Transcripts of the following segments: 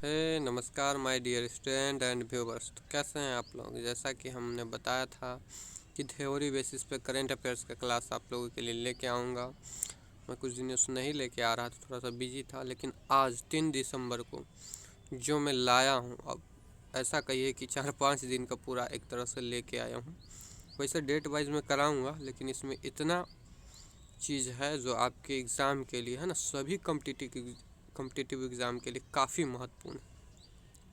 नमस्कार my dear student and viewers. तो कैसे हैं आप लोग। जैसा कि हमने बताया था कि थ्योरी बेसिस पे करंट अफेयर्स का क्लास आप लोगों के लिए लेके आऊँगा। मैं कुछ दिनों से नहीं लेके आ रहा था, थोड़ा सा बिजी था, लेकिन आज 3 दिसंबर को जो मैं लाया हूँ, अब ऐसा कहिए कि 4-5 दिन का पूरा एक तरह से लेके आया हूँ। वैसे डेट वाइज मैं कराऊँगा, लेकिन इसमें इतना चीज़ है जो आपके एग्ज़ाम के लिए है ना, सभी कॉम्पिटिटिव एग्ज़ाम के लिए काफ़ी महत्वपूर्ण है।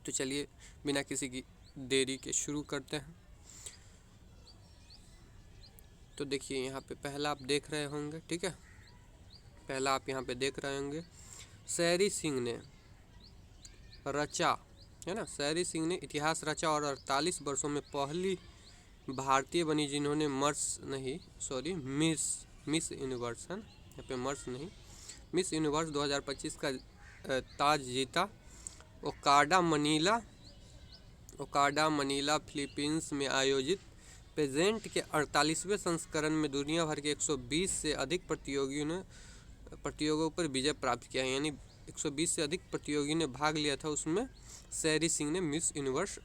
तो चलिए बिना किसी की देरी के शुरू करते हैं। तो देखिए यहाँ पे पहला आप देख रहे होंगे, ठीक है। पहला आप यहाँ पे देख रहे होंगे, सैरी सिंह ने रचा, है ना, सैरी सिंह ने इतिहास रचा और 48 वर्षों में पहली भारतीय बनी जिन्होंने मिस यूनिवर्स, है ना, यहाँ पे मर्स नहीं, मिस यूनिवर्स 2025 का ताज जीता। ओकाडा मनीला फिलीपींस में आयोजित पेजेंट के 48वें संस्करण में दुनिया भर के 120 से अधिक प्रतियोगियों पर विजय प्राप्त किया है। यानी 120 से अधिक प्रतियोगियों ने भाग लिया था, उसमें सैरी सिंह ने मिस यूनिवर्स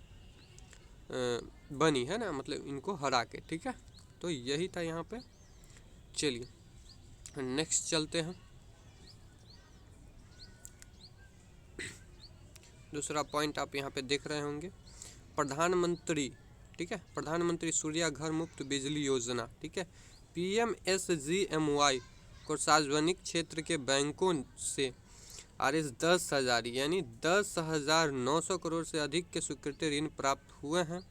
बनी, है ना, मतलब इनको हरा के, ठीक है। तो यही था यहाँ पे। चलिए नेक्स्ट चलते हैं। दूसरा पॉइंट आप यहाँ पे देख रहे होंगे, प्रधानमंत्री, ठीक है, प्रधानमंत्री सूर्या घर मुफ्त बिजली योजना, ठीक है, PMSGMY को सार्वजनिक क्षेत्र के बैंकों से RS 10,000 यानी 10,900 करोड़ से अधिक के स्वीकृति ऋण प्राप्त हुए हैं,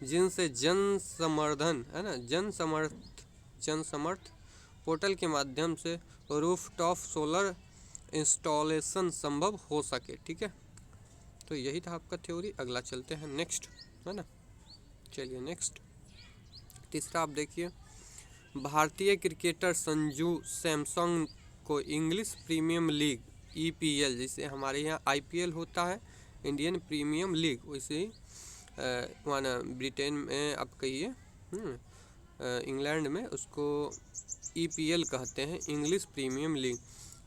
जिनसे जन समर्थ पोर्टल के माध्यम से रूफटॉप सोलर इंस्टॉलेशन संभव हो सके, ठीक है। तो यही था आपका थ्योरी। अगला चलते हैं नेक्स्ट, है ना। चलिए नेक्स्ट, तीसरा आप देखिए, भारतीय क्रिकेटर संजू सैमसंग को इंग्लिश प्रीमियम लीग EPL, जिसे हमारे यहाँ IPL होता है, इंडियन प्रीमियम लीग, वैसे ही ब्रिटेन में आप कहिए, इंग्लैंड में उसको EPL कहते हैं, इंग्लिश प्रीमियम लीग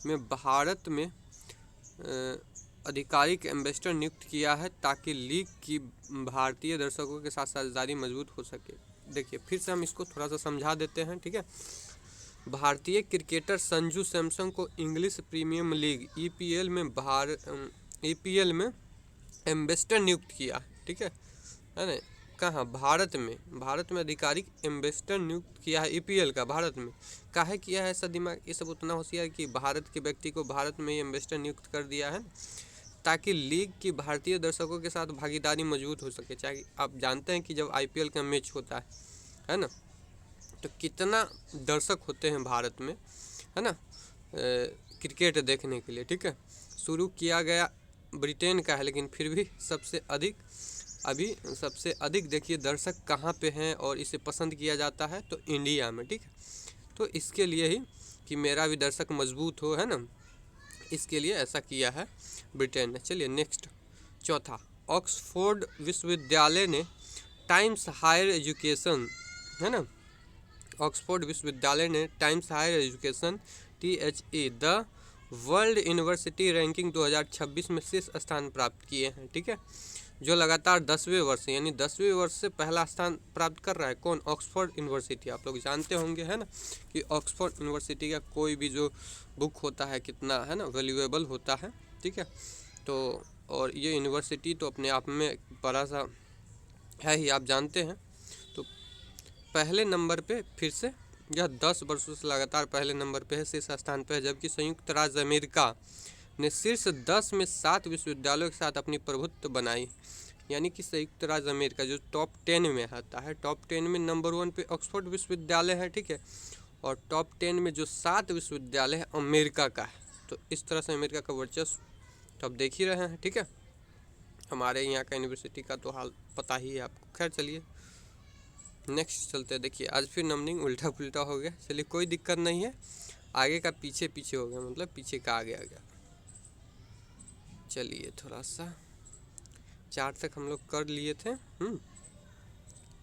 में भारत में आधिकारिक एम्बेसडर नियुक्त किया है, ताकि लीग की भारतीय दर्शकों के साथ साझेदारी मजबूत हो सके। देखिए फिर से हम इसको थोड़ा सा समझा देते हैं, ठीक है। भारतीय क्रिकेटर संजू सैमसंग को इंग्लिश प्रीमियम लीग EPL में एम्बेसडर नियुक्त किया, ठीक है ना। कहाँ? भारत में आधिकारिक एम्बेसडर नियुक्त किया है EPL का। भारत में काहे किया है? ऐसा दिमाग ये सब उतना होशियार कि भारत के व्यक्ति को भारत में एम्बेसडर नियुक्त कर दिया है, ताकि लीग की भारतीय दर्शकों के साथ भागीदारी मजबूत हो सके। चाहे आप जानते हैं कि जब IPL का मैच होता है ना, तो कितना दर्शक होते हैं भारत में, है ना, क्रिकेट देखने के लिए, ठीक है। शुरू किया गया ब्रिटेन का है, लेकिन फिर भी सबसे अधिक देखिए दर्शक कहाँ पे हैं और इसे पसंद किया जाता है, तो इंडिया में, ठीक है। तो इसके लिए ही कि मेरा भी दर्शक मजबूत हो, है ना, इसके लिए ऐसा किया है ब्रिटेन ने। चलिए नेक्स्ट, चौथा, ऑक्सफोर्ड विश्वविद्यालय ने टाइम्स हायर एजुकेशन, है ना, ऑक्सफोर्ड विश्वविद्यालय ने Times Higher Education THE the world university ranking 2026 में शीर्ष स्थान प्राप्त किए हैं, ठीक है। जो लगातार 10वें वर्ष यानी 10वें वर्ष से पहला स्थान प्राप्त कर रहा है। कौन? Oxford university. आप लोग जानते होंगे, है ना, कि ऑक्सफोर्ड यूनिवर्सिटी का कोई भी जो बुक होता है कितना, है ना, वैल्यूएबल होता है, ठीक है। तो और ये यूनिवर्सिटी तो अपने आप में बड़ा सा है ही, आप जानते हैं। तो पहले नंबर पे फिर से यह 10 वर्षों से लगातार पहले नंबर पे है, शीर्ष स्थान पे है, जबकि संयुक्त राज्य अमेरिका ने शीर्ष 10 में 7 विश्वविद्यालयों के साथ अपनी प्रभुत्व बनाई। यानी कि संयुक्त राज्य अमेरिका जो टॉप 10 में आता है, टॉप 10 में नंबर 1 पे ऑक्सफोर्ड विश्वविद्यालय है, ठीक है, और टॉप 10 में जो 7 विश्वविद्यालय है अमेरिका का है। तो इस तरह से अमेरिका का वर्चस्व तो आप देख ही रहे हैं, ठीक है। हमारे यहाँ का यूनिवर्सिटी का तो हाल पता ही है आपको। खैर चलिए नेक्स्ट चलते हैं। देखिए आज फिर नंबरिंग उल्टा पुल्टा हो गया, चलिए कोई दिक्कत नहीं है, आगे का पीछे पीछे हो गया, मतलब पीछे का आगे आ गया। चलिए थोड़ा सा 4 तक हम लोग कर लिए थे,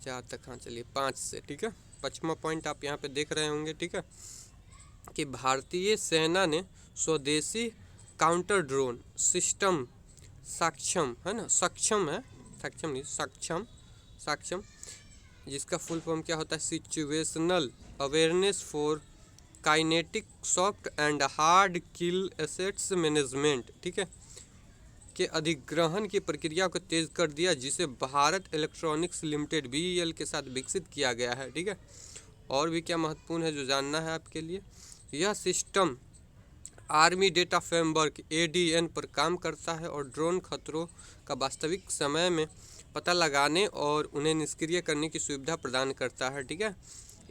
4 तक, हाँ चलिए 5 से, ठीक है। 5वां पॉइंट आप यहाँ पे देख रहे होंगे, ठीक है, कि भारतीय सेना ने स्वदेशी काउंटर ड्रोन सिस्टम सक्षम है ना, सक्षम है, सक्षम नहीं, सक्षम, सक्षम, जिसका फुल फॉर्म क्या होता है, situational awareness for kinetic soft and hard kill assets management, ठीक है, के अधिग्रहण की प्रक्रिया को तेज कर दिया, जिसे भारत इलेक्ट्रॉनिक्स लिमिटेड BEL के साथ विकसित किया गया है, ठीक है। और भी क्या महत्वपूर्ण है जो जानना है आपके लिए, यह system army data framework ADN पर काम करता है और ड्रोन खतरों का वास्तविक समय में पता लगाने और उन्हें निष्क्रिय करने की सुविधा प्रदान करता है, ठीक है।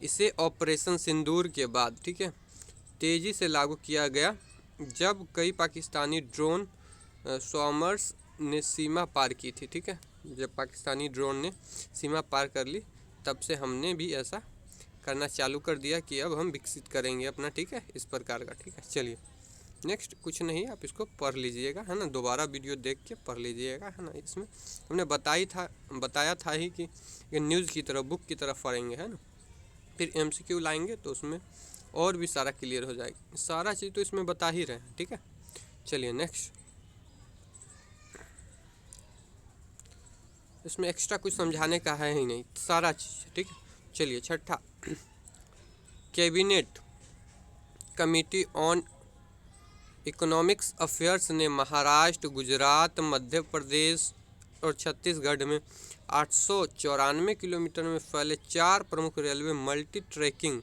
इसे ऑपरेशन सिंदूर के बाद, ठीक है, तेज़ी से लागू किया गया, जब कई पाकिस्तानी ड्रोन स्वॉर्मर्स ने सीमा पार की थी, ठीक है। जब पाकिस्तानी ड्रोन ने सीमा पार कर ली, तब से हमने भी ऐसा करना चालू कर दिया कि अब हम विकसित करेंगे अपना, ठीक है, इस प्रकार का, ठीक है। चलिए नेक्स्ट, कुछ नहीं, आप इसको पढ़ लीजिएगा, है ना, दोबारा वीडियो देख के पढ़ लीजिएगा, है ना। इसमें हमने बताया था ही कि ये न्यूज़ की तरह, बुक की तरह पढ़ेंगे, है ना। फिर MCQ लाएंगे तो उसमें और भी सारा क्लियर हो जाएगी, सारा चीज़ तो इसमें बता ही रहे हैं, ठीक है। चलिए नेक्स्ट, इसमें एक्स्ट्रा कुछ समझाने का है ही नहीं, सारा चीज़, ठीक है। चलिए छठा, cabinet committee on economics affairs ने महाराष्ट्र, गुजरात, मध्य प्रदेश और छत्तीसगढ़ में 894 किलोमीटर में फैले 4 प्रमुख रेलवे मल्टी ट्रैकिंग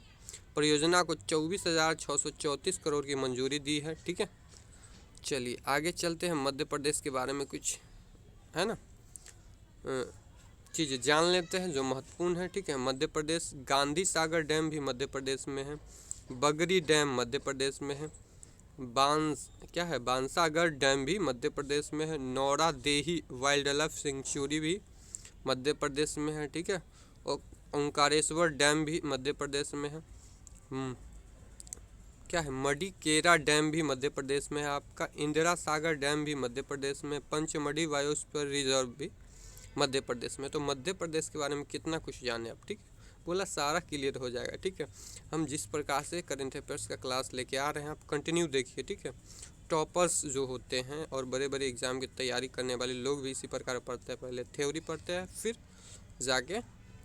परियोजना को 24,634 करोड़ की मंजूरी दी है, ठीक है। चलिए आगे चलते हैं, मध्य प्रदेश के बारे में कुछ, है ना, चीज़ें जान लेते हैं जो महत्वपूर्ण है, ठीक है। मध्य प्रदेश, गांधी सागर डैम भी मध्य प्रदेश में है, बगरी डैम मध्य प्रदेश में है, बांसागढ़ डैम भी मध्य प्रदेश में है, नौरा देही वाइल्ड लाइफ सेंचुरी भी मध्य प्रदेश में है, ठीक है। और ओंकारेश्वर डैम भी मध्य प्रदेश में है, मडिकेरा डैम भी मध्य प्रदेश में है आपका, इंदिरा सागर डैम भी मध्य प्रदेश में, पंचमढ़ी बायोस्फीयर रिजर्व भी मध्य प्रदेश में। तो मध्य प्रदेश के बारे में कितना कुछ जाने आप, ठीक है, बोला सारा क्लियर हो जाएगा, ठीक है। हम जिस प्रकार से करेंट अफेयर्स का क्लास लेके आ रहे हैं, आप कंटिन्यू देखिए, ठीक है। टॉपर्स जो होते हैं और बड़े बड़े एग्जाम की तैयारी करने वाले लोग भी इसी प्रकार पढ़ते हैं, पहले थ्योरी पढ़ते हैं, फिर जाके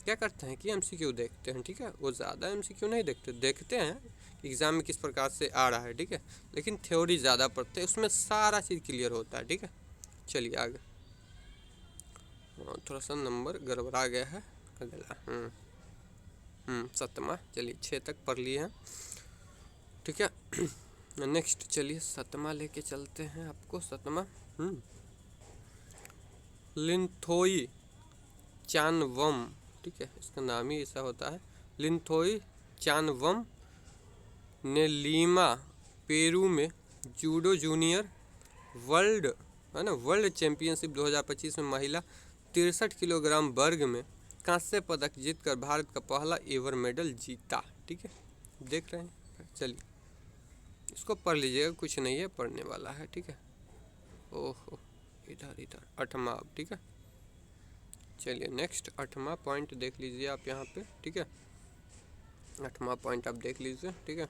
क्या करते हैं कि MCQ देखते हैं, ठीक है। वो ज़्यादा MCQ नहीं देखते हैं एग्ज़ाम में किस प्रकार से आ रहा है, ठीक है, लेकिन थ्योरी ज़्यादा पढ़ते हैं, उसमें सारा चीज़ क्लियर होता है, ठीक है। चलिए आगे, थोड़ा सा नंबर गड़बड़ा गया है, अगला 7वां, चलिए 6 तक पढ़ लिए हैं, ठीक है। नेक्स्ट चलिए 7वां लेके चलते हैं आपको, 7वां लिंथोई चानवम, ठीक है, इसका नाम ही ऐसा होता है, लिंथोई चानवम ने लीमा पेरू में जूडो जूनियर वर्ल्ड, है ना, वर्ल्ड चैंपियनशिप 2025 में महिला 63 किलोग्राम वर्ग में कांस्य पदक जीतकर भारत का पहला एवर मेडल जीता, ठीक है, देख रहे हैं। चलिए इसको पढ़ लीजिएगा, कुछ नहीं है, पढ़ने वाला है, ठीक है। ओहो, इधर 8वां, ठीक है। चलिए नेक्स्ट 8वां पॉइंट देख लीजिए आप यहाँ पे, ठीक है, 8वां पॉइंट आप देख लीजिए, ठीक है।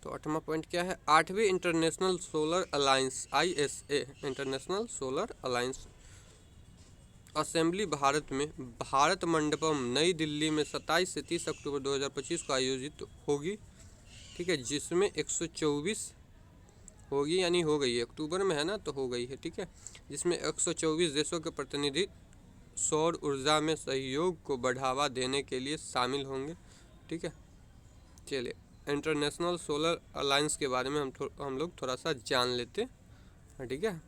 तो 8वां पॉइंट क्या है, 8वीं international solar alliance ISA international solar alliance assembly Bharat में भारत मंडपम नई दिल्ली में 27 से 30 अक्टूबर 2025 को आयोजित होगी, ठीक है, जिसमें 124 होगी, यानी हो गई है, अक्टूबर में है ना, तो हो गई है, ठीक है, जिसमें 124 देशों के प्रतिनिधि सौर ऊर्जा में सहयोग को बढ़ावा देने के लिए शामिल होंगे, ठीक है। चलिए इंटरनेशनल सोलर अलायंस के बारे में हम लोग थोड़ा सा जान लेते हैं, ठीक है।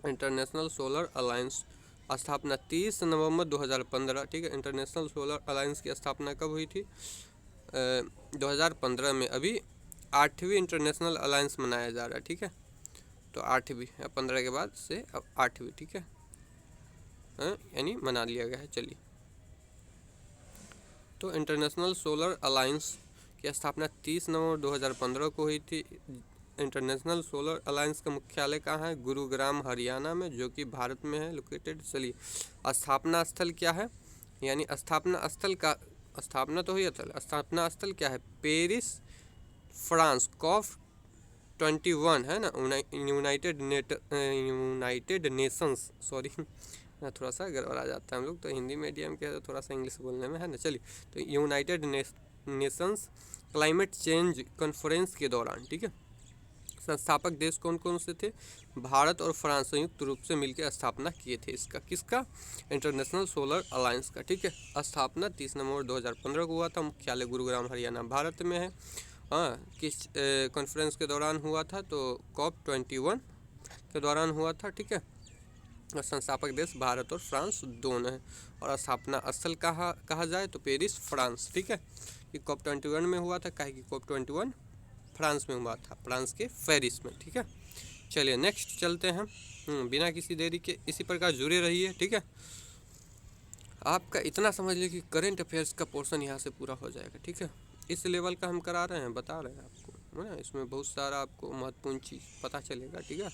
इंटरनेशनल सोलर अलायंस स्थापना 30 नवंबर 2015, ठीक है। इंटरनेशनल सोलर अलायंस की स्थापना कब हुई थी, 2015 में। अभी 8वीं इंटरनेशनल अलायंस मनाया जा रहा है, ठीक है। तो 8वीं, 15 के बाद से अब 8वीं, ठीक है, यानी मना लिया गया है। चलिए, तो इंटरनेशनल सोलर अलायंस की स्थापना 30 नवंबर 2015 को हुई थी। इंटरनेशनल सोलर अलायंस का मुख्यालय कहाँ है, गुरुग्राम हरियाणा में, जो कि भारत में है लोकेटेड। चलिए स्थापना स्थल क्या है, यानी स्थापना स्थल का, स्थापना तो हुई था, स्थापना स्थल क्या है, पेरिस फ्रांस, कॉफ 21 है ना, यूनाइटेड नेशंस, सॉरी ना थोड़ा सा गड़बड़ा जाता है, हम लोग तो हिंदी मीडियम के तो थोड़ा सा इंग्लिश बोलने में है ना। चलिए, तो United Nations climate change conference के दौरान, ठीक है, संस्थापक देश कौन कौन से थे? भारत और फ्रांस संयुक्त रूप से मिलकर स्थापना किए थे इसका, किसका? इंटरनेशनल सोलर अलायंस का, ठीक है। स्थापना 30 नवंबर 2015 को हुआ था, मुख्यालय गुरुग्राम हरियाणा भारत में है। हाँ, किस कॉन्फ्रेंस के दौरान हुआ था? तो COP21 के दौरान हुआ था, ठीक है। और संस्थापक देश भारत और फ्रांस दोनों हैं। और स्थापना स्थल कहा जाए तो पेरिस, फ्रांस, ठीक है। कि COP21 में हुआ था, काहे कि COP21 फ्रांस में हुआ था, फ्रांस के पेरिस में, ठीक है। चलिए नेक्स्ट चलते हैं। बिना किसी देरी के इसी प्रकार जुड़े रहिए, ठीक है। आपका इतना समझ लीजिए कि करेंट अफेयर्स का पोर्शन यहाँ से पूरा हो जाएगा, ठीक है। इस लेवल का हम करा रहे हैं, बता रहे हैं आपको, है ना। इसमें बहुत सारा आपको महत्वपूर्ण चीज़ पता चलेगा, ठीक है।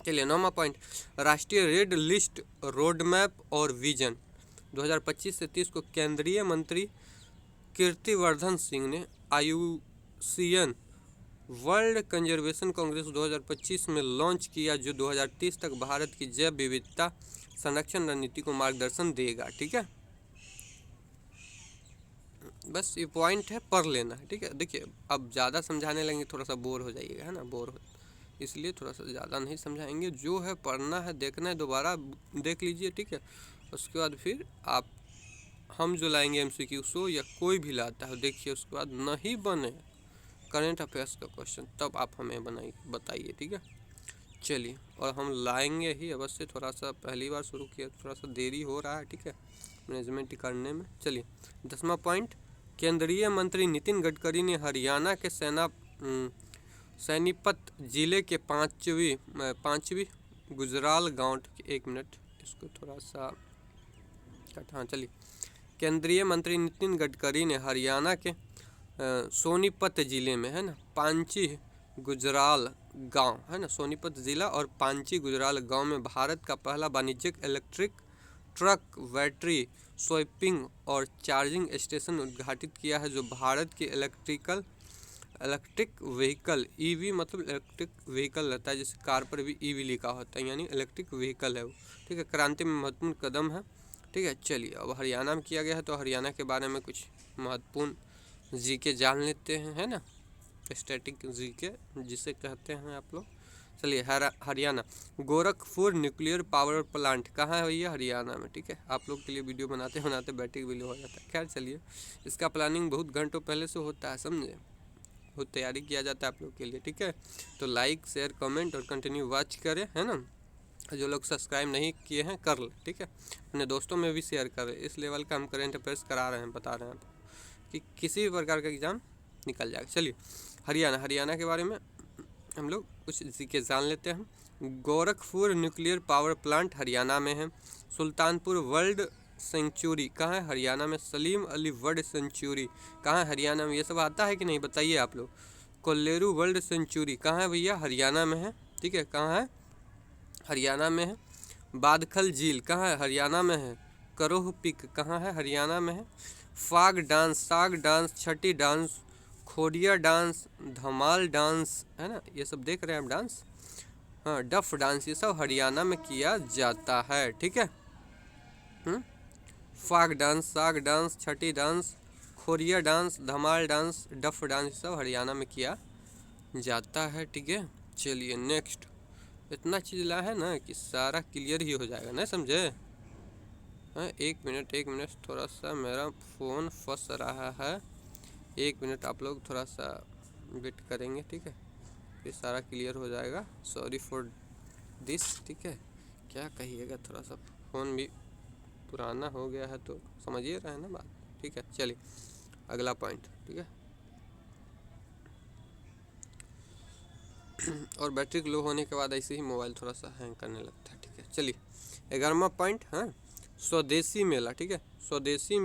चलिए 9वां पॉइंट, राष्ट्रीय रेड लिस्ट रोड मैप और विजन 2025 से 30 को केंद्रीय मंत्री कीर्तिवर्धन सिंह ने IUCN वर्ल्ड कंजर्वेशन कांग्रेस 2025 में लॉन्च किया, जो 2030 तक भारत की जैव विविधता संरक्षण रणनीति को मार्गदर्शन देगा, ठीक है। बस ये पॉइंट है, पढ़ लेना है, ठीक है। देखिए अब ज़्यादा समझाने लगेंगे थोड़ा सा बोर हो जाइएगा, है ना, बोर हो, इसलिए थोड़ा सा ज़्यादा नहीं समझाएंगे। जो है पढ़ना है, देखना है, दोबारा देख लीजिए, ठीक है। उसके बाद फिर आप हम जो लाएंगे MCQ शो या कोई भी लाता है, देखिए उसके बाद नहीं बने करेंट अफेयर्स का क्वेश्चन तब आप हमें बताइए, ठीक है। चलिए, और हम लाएंगे ही अवश्य, थोड़ा सा पहली बार शुरू किया, थोड़ा सा देरी हो रहा है, ठीक है, मैनेजमेंट करने में। चलिए 10वां पॉइंट, केंद्रीय मंत्री नितिन गडकरी ने हरियाणा के सोनीपत जिले के पांचवी गुजराल गांव, एक मिनट इसको थोड़ा सा हाँ, चलिए। केंद्रीय मंत्री नितिन गडकरी ने हरियाणा के सोनीपत जिले में, है ना, पांची गुजराल गांव, है ना, सोनीपत जिला और पांची गुजराल गांव में भारत का पहला वाणिज्यिक इलेक्ट्रिक ट्रक बैटरी स्वैपिंग और चार्जिंग स्टेशन उद्घाटित किया है, जो भारत की इलेक्ट्रिक व्हीकल, EV मतलब इलेक्ट्रिक व्हीकल रहता है, जैसे कार पर भी EV लिखा होता है, यानी इलेक्ट्रिक व्हीकल है वो, ठीक है। क्रांति में महत्वपूर्ण कदम है, ठीक है। चलिए, अब हरियाणा में किया गया है, तो हरियाणा के बारे में कुछ महत्वपूर्ण GK जान लेते हैं, है ना, स्टैटिक GK जिसे कहते हैं आप लोग। चलिए, Haryana Gorakhpur nuclear power plant कहाँ है भैया? हरियाणा में, ठीक है। आप लोग के लिए वीडियो बनाते बैटरी बिलो हो जाता है, खैर चलिए। इसका प्लानिंग बहुत घंटों पहले से होता है, समझे, बहुत तैयारी किया जाता है आप लोग के लिए, ठीक है। तो लाइक, शेयर, कमेंट और कंटिन्यू वॉच करें, है ना। जो लोग सब्सक्राइब नहीं किए हैं कर ले, ठीक है। अपने दोस्तों में भी शेयर करें। इस लेवल का हम करेंट अफेयर्स करा रहे हैं, बता रहे हैं कि किसी भी प्रकार का एग्ज़ाम निकल जाएगा। चलिए, हरियाणा के बारे में हम लोग कुछ जीके जान लेते हैं। Gorakhpur nuclear power plant Haryana में है। सुल्तानपुर वर्ल्ड सेंचुरी कहाँ है? हरियाणा में। सलीम अली वर्ल्ड सेंचुरी कहाँ है? हरियाणा में। ये सब आता है कि नहीं बताइए आप लोग। कोल्लेरू वर्ल्ड सेंचुरी कहाँ है भैया? हरियाणा में है, ठीक है। कहाँ है? हरियाणा में है। बादखल झील कहाँ है? हरियाणा में है। करोह पिक कहाँ है? हरियाणा में है। फाग डांस, साग डांस, छठी डांस, खोड़िया डांस, धमाल डांस, है ना, ये सब देख रहे हैं हम डांस, हाँ, डफ डांस, ये सब हरियाणा में किया जाता है, ठीक है। फाग डांस, साग डांस, छठी डांस, खोड़िया डांस, धमाल डांस, डफ डांस, ये सब हरियाणा में किया जाता है, ठीक है। चलिए नेक्स्ट। इतना चीज़ ला है ना कि सारा क्लियर ही हो जाएगा, नहीं समझे? हाँ, एक मिनट थोड़ा सा मेरा फ़ोन फंस रहा है, 1 मिनट आप लोग थोड़ा सा वेट करेंगे, ठीक है, फिर सारा क्लियर हो जाएगा। सॉरी फॉर दिस, ठीक है। क्या कहिएगा, थोड़ा सा फ़ोन भी पुराना हो गया है, तो समझिए रहे हैं ना बात, ठीक है। चलिए अगला पॉइंट, ठीक है। और बैटरी लो होने के बाद ऐसे ही मोबाइल थोड़ा सा हैंग करने लगता है, ठीक है। चलिए 11वां पॉइंट, हाँ, स्वदेशी मेला, ठीक है। स्वदेशी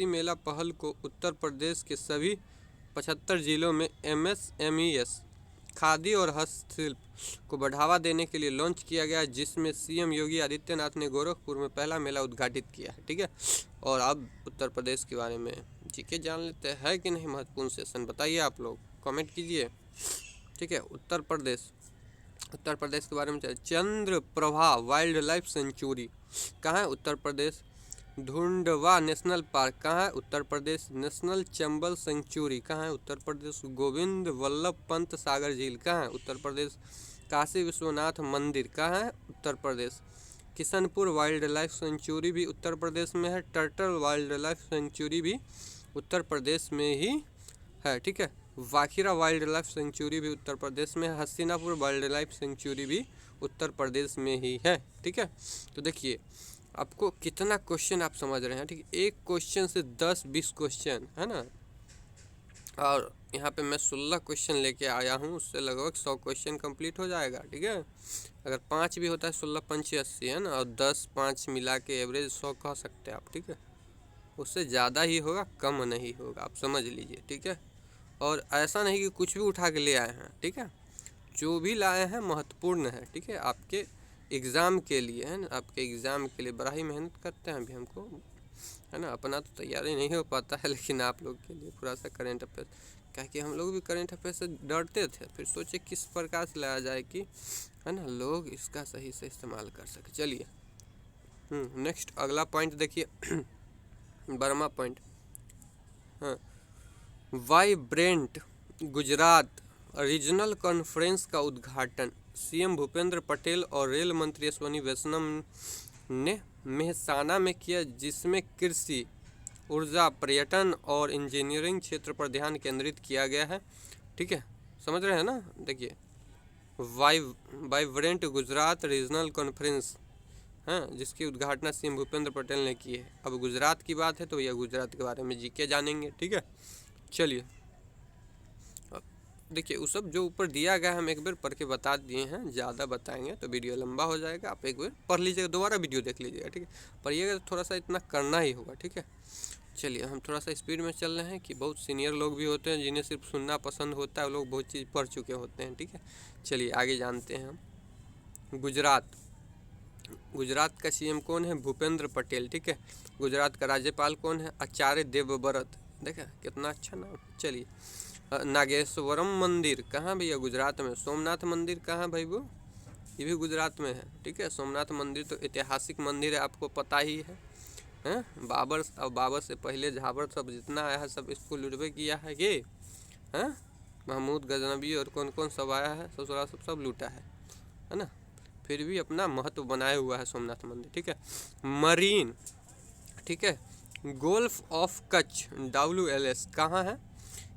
मेला पहल को उत्तर प्रदेश के सभी 75 जिलों में MSMES खादी और हस्तशिल्प को बढ़ावा देने के लिए लॉन्च किया गया, जिसमें CM योगी आदित्यनाथ ने गोरखपुर में पहला मेला उद्घाटित किया है, ठीक है। और अब उत्तर प्रदेश के बारे में जीके जान लेते हैं कि नहीं, महत्वपूर्ण सेशन बताइए आप लोग। कमेंट कीजिए, ठीक है। उत्तर प्रदेश के बारे में चंद्रप्रभा वाइल्ड लाइफ सेंचुरी कहाँ है? उत्तर प्रदेश। ढूंढवा नेशनल पार्क कहाँ है? उत्तर प्रदेश। नेशनल चंबल सेंचुरी कहाँ है? उत्तर प्रदेश। गोविंद वल्लभ पंत सागर झील कहाँ है? उत्तर प्रदेश। काशी विश्वनाथ मंदिर कहाँ है? Uttar Pradesh. Kishanpur wild life sanctuary भी उत्तर प्रदेश में है। टर्टल वाइल्ड लाइफ सेंचुरी भी उत्तर प्रदेश में ही है, ठीक है। वाखिरा वाइल्ड लाइफ सेंचुरी भी उत्तर प्रदेश में है। हस्तिनापुर वाइल्ड लाइफ सेंचुरी भी उत्तर प्रदेश में ही है, ठीक है। तो देखिए आपको कितना क्वेश्चन आप समझ रहे हैं, ठीक है। एक क्वेश्चन से 10-20 क्वेश्चन है ना, और यहाँ पे मैं 16 क्वेश्चन लेके आया हूँ, उससे लगभग 100 क्वेश्चन कंप्लीट हो जाएगा, ठीक है। अगर 5 भी होता है 16 पंच 80 है ना, और 10-5 मिला के एवरेज 100 कह सकते हैं आप, ठीक है। उससे ज़्यादा ही होगा, कम नहीं होगा, आप समझ लीजिए, ठीक है। और ऐसा नहीं कि कुछ भी उठा के ले आए हैं, ठीक है। जो भी लाए हैं महत्वपूर्ण है, ठीक है, आपके एग्ज़ाम के लिए, है ना। आपके एग्ज़ाम के लिए बड़ा ही मेहनत करते हैं अभी हमको, है ना। अपना तो तैयारी नहीं हो पाता है, लेकिन आप लोग के लिए थोड़ा सा करेंट अफेयर, क्या कि हम लोग भी करेंट अफेयर से डरते थे, फिर सोचे किस प्रकार से लाया जाए कि, है ना, लोग इसका सही से इस्तेमाल कर सके। चलिए नेक्स्ट अगला पॉइंट देखिए। बर्मा पॉइंट, हाँ। वाइब्रेंट गुजरात रीजनल कॉन्फ्रेंस का उद्घाटन सीएम भूपेंद्र पटेल और रेल मंत्री अश्विनी वैष्णव ने मेहसाना में किया, जिसमें कृषि, ऊर्जा, पर्यटन और इंजीनियरिंग क्षेत्र पर ध्यान केंद्रित किया गया है, ठीक है। समझ रहे हैं ना। देखिए वाइब्रेंट गुजरात रीजनल कॉन्फ्रेंस, हाँ, जिसकी उद्घाटना सीएम भूपेंद्र पटेल ने की है। अब गुजरात की बात है तो यह गुजरात के बारे में जीके जानेंगे, ठीक है। चलिए देखिए वो सब जो ऊपर दिया गया हम एक बार पढ़ के बता दिए हैं, ज़्यादा बताएंगे तो वीडियो लंबा हो जाएगा। आप एक बार पढ़ लीजिएगा, दोबारा वीडियो देख लीजिएगा, ठीक है। पढ़िएगा तो थोड़ा सा इतना करना ही होगा, ठीक है। चलिए हम थोड़ा सा स्पीड में चल रहे हैं कि बहुत सीनियर लोग भी होते हैं जिन्हें सिर्फ सुनना पसंद होता है, वो लोग बहुत चीज़ पढ़ चुके होते हैं, ठीक है। चलिए आगे जानते हैं हम। गुजरात का सीएम कौन है? भूपेंद्र पटेल, ठीक है। गुजरात का राज्यपाल कौन है? आचार्य देवव्रत, देखा कितना अच्छा नाम। चलिए नागेश्वरम मंदिर कहाँ भैया? गुजरात में। सोमनाथ मंदिर कहाँ भाई? वो ये भी गुजरात में है, ठीक है। सोमनाथ मंदिर तो ऐतिहासिक मंदिर है, आपको पता ही है, हैं। बाबर से पहले झाबर सब जितना आया है सब इसको लुटवे किया है ये, हैं। महमूद गजनबी और कौन कौन सब आया है, ससुराल सब लूटा है ना। फिर भी अपना महत्व बनाए हुआ है सोमनाथ मंदिर, ठीक है। मरीन, ठीक है। गोल्फ ऑफ कच्छ WLS कहाँ है?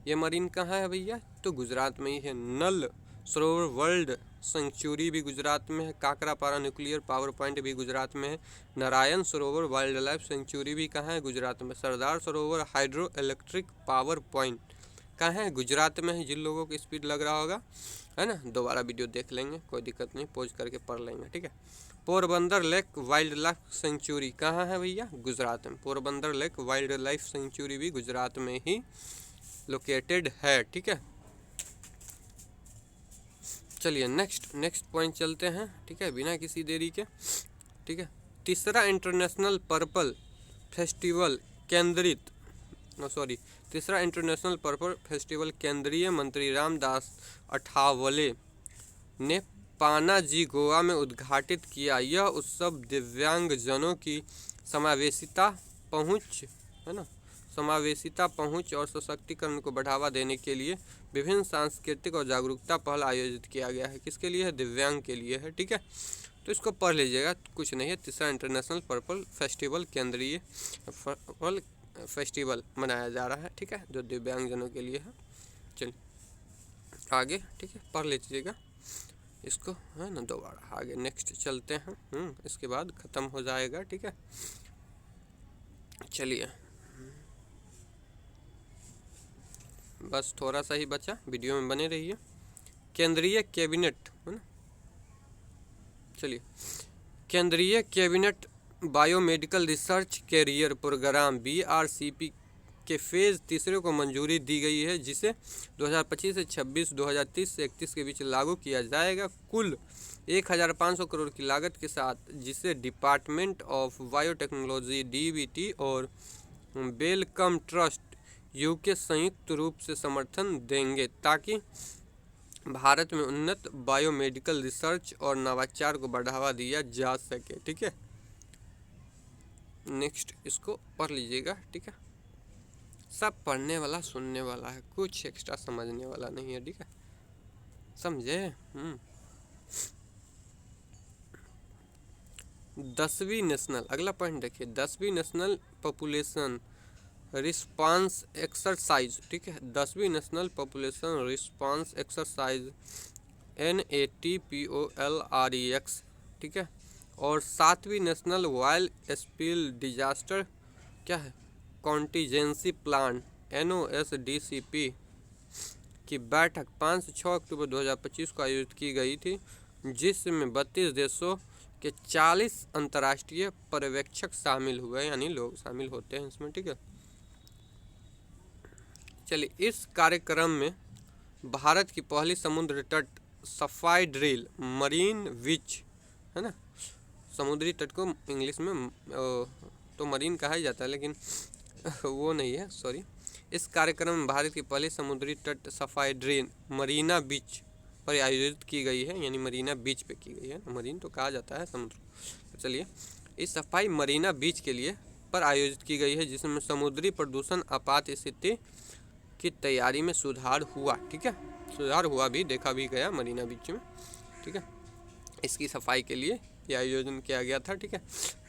ये मरीन कहाँ है भैया? तो गुजरात में ही है। नल सरोवर वर्ल्ड सेंचुरी भी गुजरात में है। काकरापारा न्यूक्लियर पावर पॉइंट भी गुजरात में है। Narayan Sarovar wild life sanctuary भी कहाँ है? गुजरात में। Sardar Sarovar hydro electric power point कहाँ है? गुजरात में है। जिन लोगों की स्पीड लग रहा होगा, है ना, दोबारा वीडियो देख लेंगे, कोई दिक्कत नहीं, पॉज करके पढ़ लेंगे, ठीक है। Porbandar lake wild life sanctuary कहाँ है भैया? गुजरात में। Porbandar lake wild life sanctuary भी गुजरात में ही लोकेटेड है, ठीक है। चलिए नेक्स्ट पॉइंट चलते हैं, ठीक है, बिना किसी देरी के, ठीक है। तीसरा इंटरनेशनल पर्पल फेस्टिवल केंद्रीय मंत्री रामदास अठावले ने पानाजी गोवा में उद्घाटित किया। यह उत्सव दिव्यांगजनों की समावेशिता पहुंच और सशक्तिकरण को बढ़ावा देने के लिए विभिन्न सांस्कृतिक और जागरूकता पहल आयोजित किया गया है। किसके लिए है? दिव्यांग के लिए है, ठीक है। तो इसको पढ़ लीजिएगा, कुछ नहीं है। तीसरा इंटरनेशनल पर्पल फेस्टिवल केंद्रीय फेस्टिवल मनाया जा रहा है, ठीक है, जो दिव्यांगजनों के लिए है। चलिए आगे, ठीक है, पढ़ लीजिएगा इसको, है ना, दोबारा आगे नेक्स्ट चलते हैं। इसके बाद ख़त्म हो जाएगा, ठीक है। चलिए बस थोड़ा सा ही बचा, वीडियो में बने रहिए। केंद्रीय कैबिनेट, है ना। चलिए केंद्रीय cabinet biomedical research career programme BRCP के फेज़ तीसरे को मंजूरी दी गई है, जिसे 2025 से 26, 2030 से 31 के बीच लागू किया जाएगा। कुल 1500 करोड़ की लागत के साथ, जिसे डिपार्टमेंट ऑफ बायोटेक्नोलॉजी DBT और वेलकम ट्रस्ट यूके संयुक्त रूप से समर्थन देंगे ताकि भारत में उन्नत बायोमेडिकल रिसर्च और नवाचार को बढ़ावा दिया जा सके। ठीक है, नेक्स्ट इसको पढ़ लीजिएगा। ठीक है, सब पढ़ने वाला सुनने वाला है, कुछ एक्स्ट्रा समझने वाला नहीं है। ठीक है, समझे? 10वीं नेशनल, अगला पॉइंट देखिए, 10वीं नेशनल पॉपुलेशन रिस्पांस एक्सरसाइज। ठीक है, 10वीं national population response exercise NATPOLREX। ठीक है, और 7वीं नेशनल वाइल्ड स्पिल डिजास्टर क्या है कॉन्टीजेंसी प्लान NOSDCP की बैठक 5 से 6 अक्टूबर 2025 को आयोजित की गई थी, जिसमें 32 देशों के 40 अंतर्राष्ट्रीय पर्यवेक्षक शामिल हुए, यानी लोग शामिल होते हैं इसमें। ठीक है, चलिए, इस कार्यक्रम में भारत की पहली समुद्र तट सफाई ड्रिल मरीन विच है ना, समुद्री तट को इंग्लिश में तो मरीन कहा ही जाता है, लेकिन वो नहीं है, सॉरी। इस कार्यक्रम में भारत की पहली समुद्री तट सफाई ड्रिल मरीना बीच पर आयोजित की गई है, यानी मरीना बीच पे की गई है, मरीन तो कहा जाता है समुद्र। तो चलिए, इस सफाई मरीना बीच के लिए पर आयोजित की गई है, जिसमें समुद्री प्रदूषण आपात स्थिति की तैयारी में सुधार हुआ। ठीक है, सुधार हुआ भी, देखा भी गया मरीना बीच में। ठीक है, इसकी सफाई के लिए यह आयोजन किया गया था। ठीक है,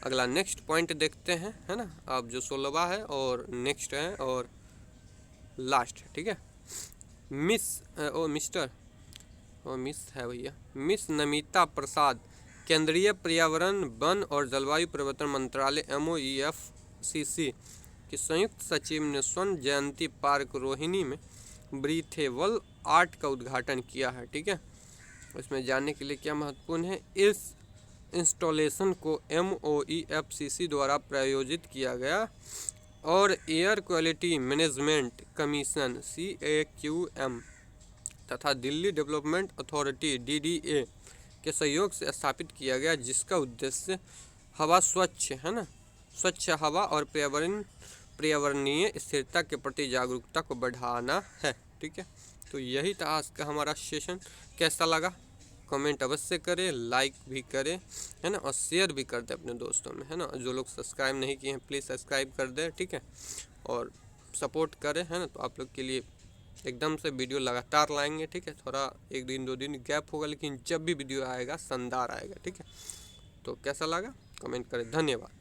अगला नेक्स्ट पॉइंट देखते हैं, है ना, अब जो 16वां है और नेक्स्ट है और लास्ट। ठीक है, मिस भैया मिस नमिता प्रसाद, केंद्रीय पर्यावरण वन और जलवायु परिवर्तन मंत्रालय MOEFCC की संयुक्त सचिव ने स्वर्ण जयंती पार्क रोहिणी में ब्रीथेबल आर्ट का उद्घाटन किया है। ठीक है, इसमें जानने के लिए क्या महत्वपूर्ण है, इस इंस्टॉलेशन को MOEFCC द्वारा प्रायोजित किया गया और air quality management commission CAQM तथा दिल्ली डेवलपमेंट अथॉरिटी DDA के सहयोग से स्थापित किया गया, जिसका उद्देश्य हवा स्वच्छ है ना, स्वच्छ हवा और पर्यावरणीय स्थिरता के प्रति जागरूकता को बढ़ाना है। ठीक है, तो यही था आज का हमारा सेशन। कैसा लगा कमेंट अवश्य करें, लाइक भी करें, है ना, और शेयर भी कर दें अपने दोस्तों में, है ना। जो लोग सब्सक्राइब नहीं किए हैं प्लीज़ सब्सक्राइब कर दें। ठीक है, और सपोर्ट करें, है ना। तो आप लोग के लिए एकदम से वीडियो लगातार लाएंगे। ठीक है, थोड़ा 1 दिन 2 दिन गैप होगा, लेकिन जब भी वीडियो आएगा शानदार आएगा। ठीक है, तो कैसा लगा कमेंट करें। धन्यवाद।